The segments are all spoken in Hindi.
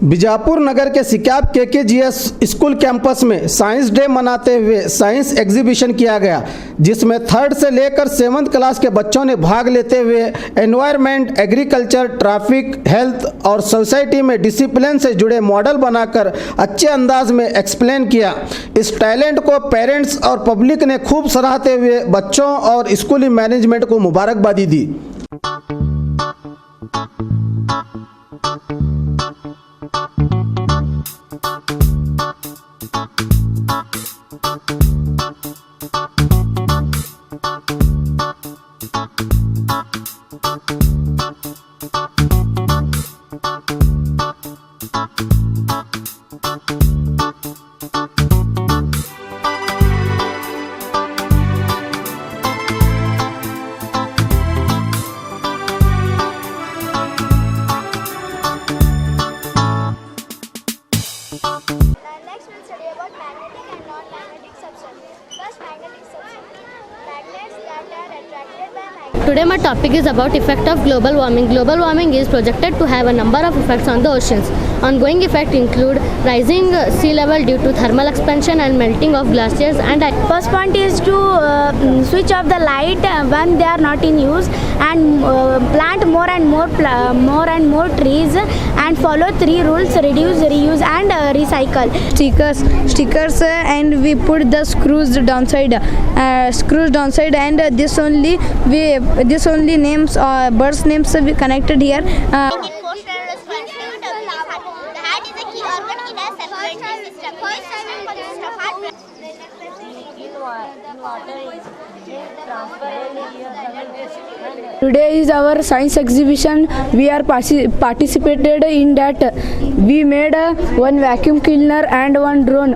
बीजापुर नगर के सिक्याब केकेजीएस स्कूल कैंपस में साइंस डे मनाते हुए साइंस एग्जीबिशन किया गया, जिसमें 3rd से लेकर 7th क्लास के बच्चों ने भाग लेते हुए एनवायरनमेंट, एग्रीकल्चर, ट्रैफिक, हेल्थ और सोसाइटी में डिसिप्लिन से जुड़े मॉडल बनाकर अच्छे अंदाज में एक्सप्लेन किया। इस टैलेंट को पेरेंट्स और पब्लिक ने खूब सराहते हुए बच्चों और स्कूली मैनेजमेंट को मुबारकबादी दी। Next we'll study about magnetic and non-magnetic substances. First, magnetic substances. Magnets that are attracted by magnets. Today my topic is about effect of global warming. Global warming is projected to have a number of effects on the oceans. Ongoing effects include rising sea level due to thermal expansion and melting of glaciers and ice. First point is to switch off the light when they are not in use, and plant more and more trees, and follow 3 rules: reduce, reuse and recycle. Stickers and we put the screws downside and this only names birds names we connected here. The heart is a key organ in a circulatory system. This system consists of heart. Today is our science exhibition. We are participated in that. We made one vacuum cleaner and one drone.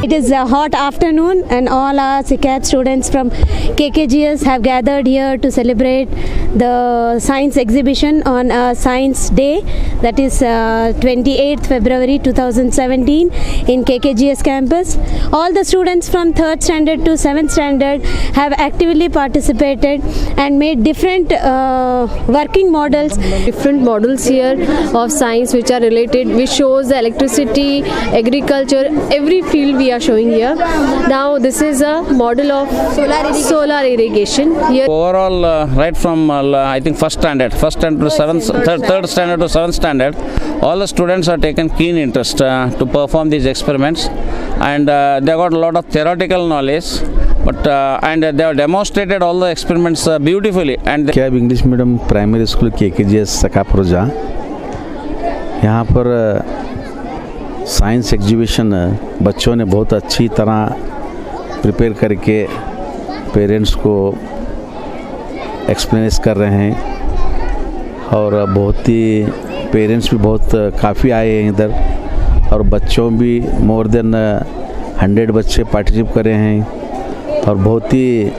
It is a hot afternoon and all our SICAP students from KKGS have gathered here to celebrate the science exhibition on Science Day, that is 28th February 2017 in KKGS campus. All the students from 3rd standard to 7th standard have actively participated and made different working models. Different models here of science which are related, which shows the electricity, agriculture, every field we are showing here. Now this is a model of solar irrigation. Here overall, right from I think third standard to 3rd standard to 7th standard, all the students are taken keen interest to perform these experiments, and they got a lot of theoretical knowledge, but and they have demonstrated all the experiments beautifully. And क्या इंग्लिश मीडियम प्राइमरी स्कूल केकेजीएस सकापुरजा, यहाँ पर साइंस एग्जीबिशन बच्चों ने बहुत अच्छी तरह प्रिपेयर करके पेरेंट्स को एक्सप्लेन कर रहे हैं, और बहुत ही पेरेंट्स भी बहुत काफ़ी आए हैं इधर, और बच्चों भी मोर देन 100 बच्चे पार्टिसिपेट कर रहे हैं, और बहुत ही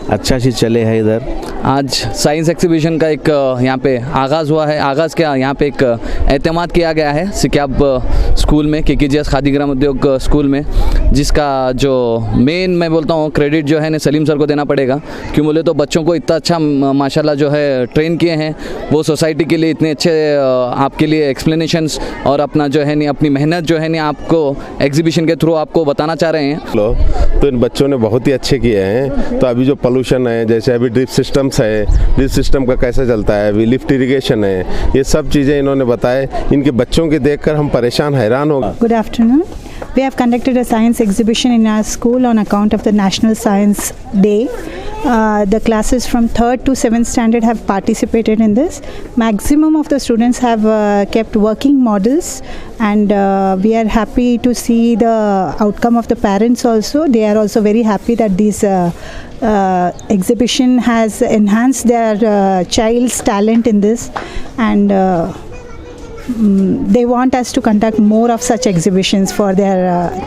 अच्छा सी चले हैं इधर। आज साइंस एग्जीबिशन का एक यहाँ पे आगाज़ हुआ है। आगाज़ क्या, यहाँ पे एक एहतमाद किया गया है सिक्याब स्कूल में, केकेजीएस खादी ग्राम उद्योग स्कूल में, जिसका जो मेन मैं बोलता हूँ क्रेडिट जो है ना सलीम सर को देना पड़ेगा। क्यों बोले तो बच्चों को इतना अच्छा माशाल्लाह जो है ट्रेन किए हैं, वो सोसाइटी के लिए इतने अच्छे आपके लिए एक्सप्लेनेशंस और अपना जो है नहीं अपनी मेहनत जो है नहीं आपको एग्जीबिशन के थ्रू आपको बताना चाह रहे हैं। तो इन बच्चों ने बहुत ही अच्छे किए हैं। तो अभी जो पोल्यूशन है, जैसे अभी ड्रिप सिस्टम्स है, ड्रिप सिस्टम का कैसे चलता है, अभी लिफ्ट इरिगेशन है, ये सब चीज़ें इन्होंने बताए। इनके बच्चों के देखकर हम परेशान हैरान हो गए। Good afternoon. We have conducted a science exhibition in our school on account of the National Science Day. The classes from 3rd to 7th standard have participated in this. Maximum of the students have kept working models, and we are happy to see the outcome of the parents also. They are also very happy that this exhibition has enhanced their child's talent in this, and they want us to conduct more of such exhibitions for their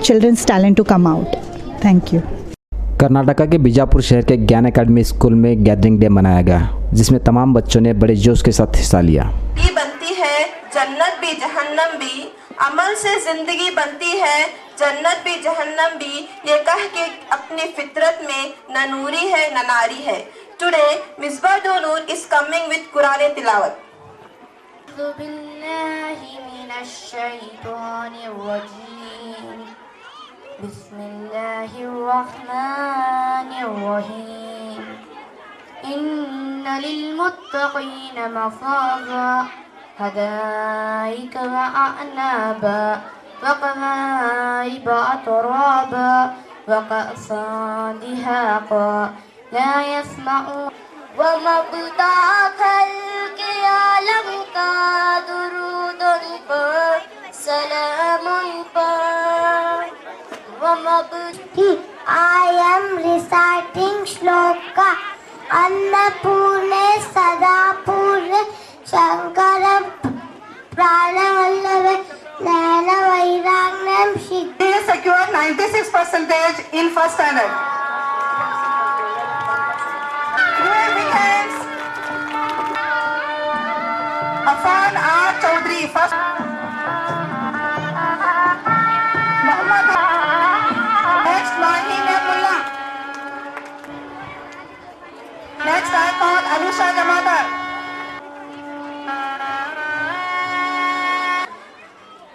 children's talent to come out. Thank you. Karnataka के बीजापुर शहर के ज्ञान एकेडमी स्कूल में गैदरिंग डे मनाया गया, जिसमें तमाम बच्चों ने बड़े जोश के साथ हिस्सा लिया। बनती है जन्नत भी जहन्नम भी, अमल से जिंदगी बनती है जन्नत भी जहन्नम भी, ये कह के अपनी फितरत में न नूरी है न नारी है। टुडे मिसबा दो नूर इज कमिंग विद कुरान तिलावत। बिस्मिल्लाहिर्रहमानिर्रहीम। इन्ना लिल्मुत्तक़ीन मफ़ाज़ा हदाइक व अअनाबा व कवाइब अतराबा व कअसान दिहाक़ा ला यस्मऊन व मब्ताकल के आलम का दुरूदुन पर सलामुन पर व मब्ती। I am reciting shloka Annapurne सदापूर्णे Shankar प्राणवल्लभे Nayan वैराग्यम Siddhi. Secured 96% in first standard. Afan R. Chaudhary first. Next Mahim Mullah. Next I call Anusha Jamadar.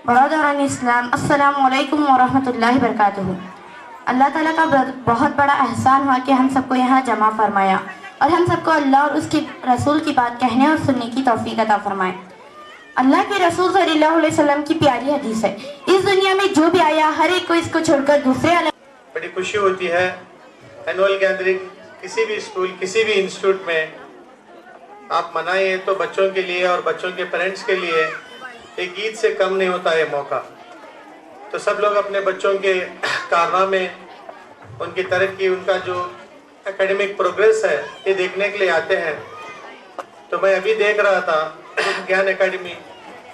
बरदरान इस्लाम, अस्सलामु अलैकुम व रहमतुल्लाहि व बरकातुहू। अल्लाह ताला का बहुत बड़ा एहसान हुआ कि हम सबको यहाँ जमा फरमाया और हम सबको अल्लाह और उसके रसूल की बात कहने और सुनने की तौफीक अता फरमाए। अल्लाह के रसूल सल्लल्लाहु अलैहि वसल्लम की प्यारी हदीस है, इस दुनिया में जो भी आया हर एक को इसको छोड़कर दूसरे अलग। बड़ी खुशी होती है एनुअल गैदरिंग किसी भी स्कूल किसी भी इंस्टीट्यूट में आप मनाएं तो बच्चों के लिए और बच्चों के पेरेंट्स के लिए एक ईद से कम नहीं होता है मौका। तो सब लोग अपने बच्चों के कारनामे, उनकी तरक्की, उनका जो एकेडमिक प्रोग्रेस है ये देखने के लिए आते हैं। तो मैं अभी देख रहा था ज्ञान एकेडमी,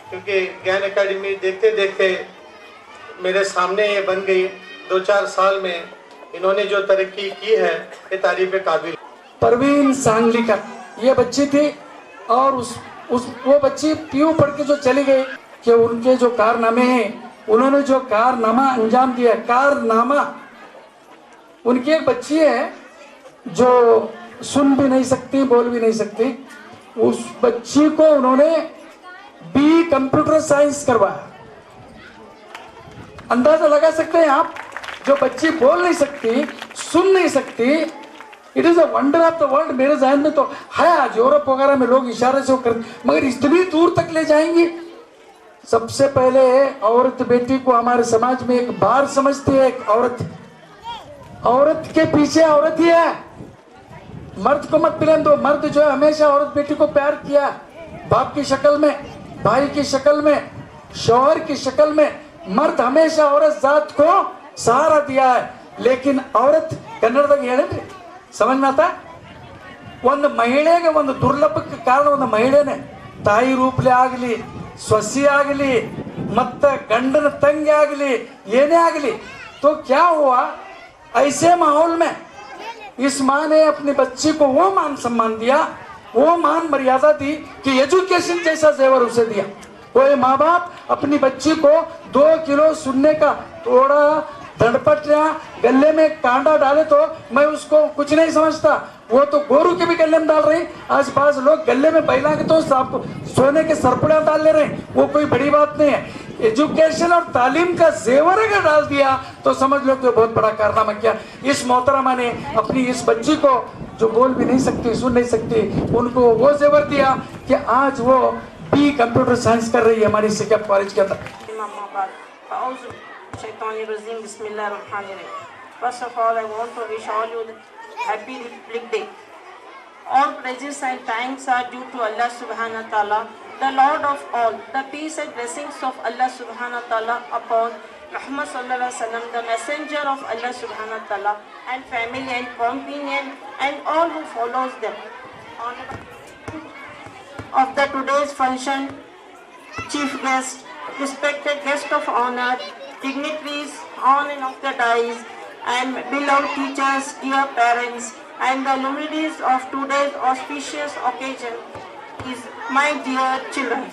क्योंकि ज्ञान एकेडमी देखते देखते मेरे सामने ये बन गई। 2-4 साल में इन्होंने जो तरक्की की है ये तारीफ काबिल। परवीन सांगलीकर ये बच्ची थी और वो बच्ची पीयू पढ़ के जो चली गई कि उनके जो कारनामे हैं, उन्होंने जो कारनामा अंजाम दिया, कारनामा। उनकी एक बच्ची है जो सुन भी नहीं सकती, बोल भी नहीं सकती, उस बच्ची को उन्होंने बी कंप्यूटर साइंस करवाया। अंदाजा लगा सकते हैं आप, जो बच्ची बोल नहीं सकती, सुन नहीं सकती, it is a wonder of the world. मेरे जहन में तो है, आज यूरोप वगैरह में लोग इशारे से कर, मगर इतनी दूर तक ले जाएंगी। सबसे पहले औरत बेटी को हमारे समाज में एक बार समझती है। एक औरत के पीछे औरत ही है, मर्द को मत पिलन दो। मर्द जो है हमेशा औरत बेटी को प्यार किया, बाप की शक्ल में, भाई की शक्ल में, शौहर की शक्ल में। मर्द हमेशा औरत जात को सहारा दिया है, लेकिन औरत कन्नड़ದಾಗ ಹೇಳಿದ್ರಿ समझ में आता ಒಂದು ಮಹಿಳೆಗೆ ಒಂದು ದುರ್ಲಭಕ್ಕೆ ಕಾರಣ ಒಂದು ಮಹಿಳೆನೇ। ತಾಯಿ ರೂಪಲೆ ಆಗಲಿ, ಸ್ವಸಿ ಆಗಲಿ, मत गंडन तंगे ಆಗಲಿ, ಏನೇ ಆಗಲಿ, तो क्या हुआ ऐसे माहौल में इस माँ ने अपनी बच्ची को वो मान सम्मान दिया, वो मान मर्यादा दी कि एजुकेशन जैसा जेवर उसे दिया। वो माँ बाप अपनी बच्ची को 2 किलो सुनने का थोड़ा धड़पटिया गले में कांडा डाले तो मैं उसको कुछ नहीं समझता, वो तो गोरू के भी गले में डाल रही। आज पास लोग गले में बैला के तो सोने के सरपड़ा डाल ले रहे, वो कोई बड़ी बात नहीं है। एजुकेशन और तालीम का जेवर अगर डाल दिया तो समझ लो कि बहुत बड़ा कारनामा किया। इस मोहतरमा ने अपनी इस बच्ची को जो बोल भी नहीं सकती, सुन नहीं सकती, उनको वो जेवर दिया कि आज वो बी कंप्यूटर साइंस कर रही है हमारी सिकप कॉलेज के अंदर। First of all, I want to wish all you happy Republic Day. All praises and thanks are due to Allah Subhanahu wa Taala, the Lord of all. The peace and blessings of Allah Subhanahu wa Taala upon Muhammad Sallallahu Alaihi Wasallam, the messenger of Allah Subhanahu wa Taala, and family and companion and all who follows them. Of the today's function, chief guest, respected guest of honor, dignitaries on and off the dais, and beloved teachers, dear parents, and the luminaries of today's auspicious occasion is my dear children.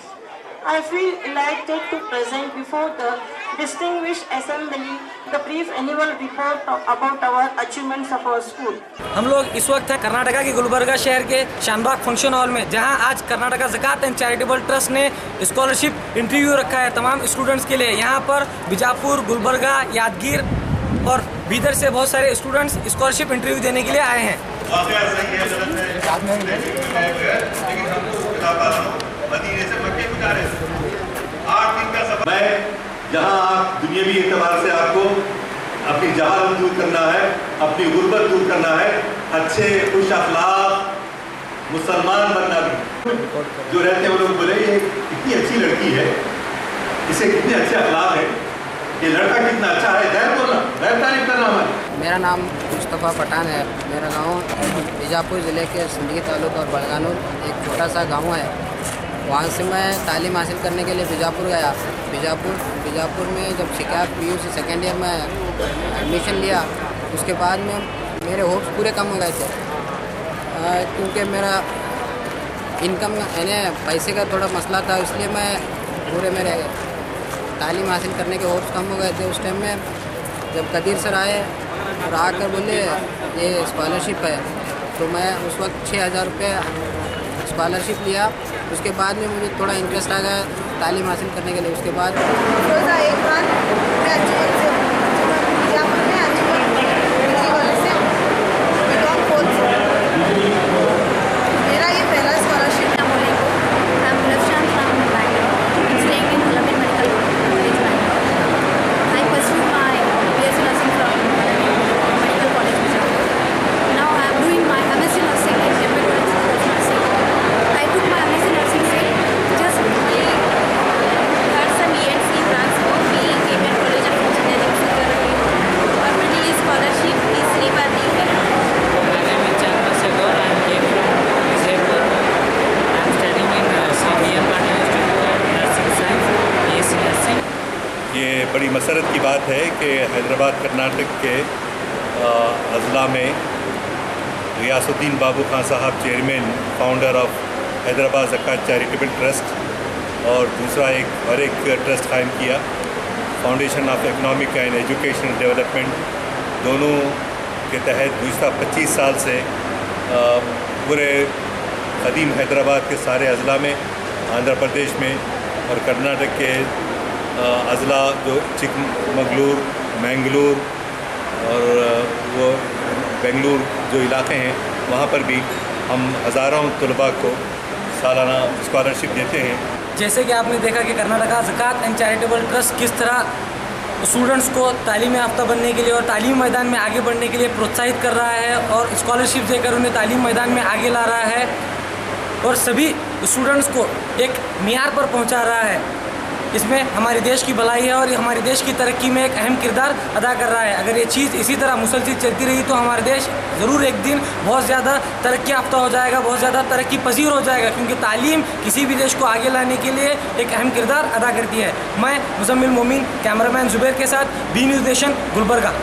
I feel elated to present before the distinguished assembly the brief annual report about our achievements of our school. हम लोग इस वक्त हैं कर्नाटका के गुलबर्गा शहर के शानबाग फंक्शन हॉल में, जहां आज कर्नाटका ज़कात एंड चैरिटेबल ट्रस्ट ने स्कॉलरशिप इंटरव्यू रखा है तमाम स्टूडेंट्स के लिए। यहां पर बीजापुर, गुलबर्गा, यादगीर और बीदर से बहुत सारे स्टूडेंट्स स्कॉलरशिप इंटरव्यू देने के लिए आए हैं। मैं जहां आप दुनियावी एतबार से आपको अपनी जहालत दूर करना है, अपनी गुर्बत दूर करना है, अच्छे खुश अखलाक मुसलमान बनना भी। जो रहते हैं वो लोग बोले ये कितनी अच्छी लड़की है, इसे कितने अच्छे अखलाक है, ये लड़का कितना अच्छा है, दैर बोलना, दैर तारीफ करना हमारी। मेरा नाम मुस्तफ़ा पठान है। मेरा गांव बीजापुर ज़िले के सिंदगी तालुका और बड़गानूर एक छोटा सा गांव है। वहाँ से मैं तालीम हासिल करने के लिए बीजापुर गया। बीजापुर में जब शिकायत PUC सेकेंड ईयर में एडमिशन लिया, उसके बाद में मेरे होप्स पूरे कम हो गए थे, क्योंकि मेरा इनकम यानी पैसे का थोड़ा मसला था, इसलिए मैं पूरे मेरे तालीम हासिल करने के होप्स कम हो गए थे। उस टाइम में जब कदीर सर आए और आकर बोले ये स्कॉलरशिप है, तो मैं उस वक्त 6,000 रुपये स्कॉलरशिप लिया। उसके बाद में मुझे थोड़ा इंटरेस्ट आ गया तालीम हासिल करने के लिए। उसके बाद मेरा ये पहला स्कॉलरशिप बड़ी मसरत की बात है कि हैदराबाद कर्नाटक के अज़ला में रियासुद्दीन बाबू खान साहब चेयरमैन फाउंडर ऑफ हैदराबाद ज़कात चैरिटेबल ट्रस्ट और दूसरा एक ट्रस्ट कायम किया, foundation of economic and educational development, दोनों के तहत गुज़श्ता 25 साल से पूरे कदीम हैदराबाद के सारे अज़ला में, आंध्र प्रदेश में और कर्नाटक के अज़ला जो चिकमगलूर, मैंगलोर और वो बेंगलुरु जो इलाके हैं, वहाँ पर भी हम हज़ारों तलबा को सालाना स्कॉलरशिप देते हैं। जैसे कि आपने देखा कि कर्नाटका ज़कात एंड चैरिटेबल ट्रस्ट किस तरह स्टूडेंट्स को तालीम याफ्ता बनने के लिए और तालीम मैदान में आगे बढ़ने के लिए प्रोत्साहित कर रहा है और स्कॉलरशिप देकर उन्हें तालीम मैदान में आगे ला रहा है और सभी स्टूडेंट्स को एक मियार पर पहुँचा रहा है। इसमें हमारे देश की भलाई है और ये हमारे देश की तरक्की में एक अहम किरदार अदा कर रहा है। अगर ये चीज़ इसी तरह मुसलसिल चलती रही तो हमारा देश ज़रूर एक दिन बहुत ज़्यादा तरक्की याफ्ता हो जाएगा, बहुत ज़्यादा तरक्की पजीर हो जाएगा, क्योंकि तालीम किसी भी देश को आगे लाने के लिए एक अहम किरदार अदा करती है। मैं मुज़म्मिल मोमिन, कैमरामैन ज़ुबैर के साथ, बी न्यूज़ नेशन, गुलबर्गा।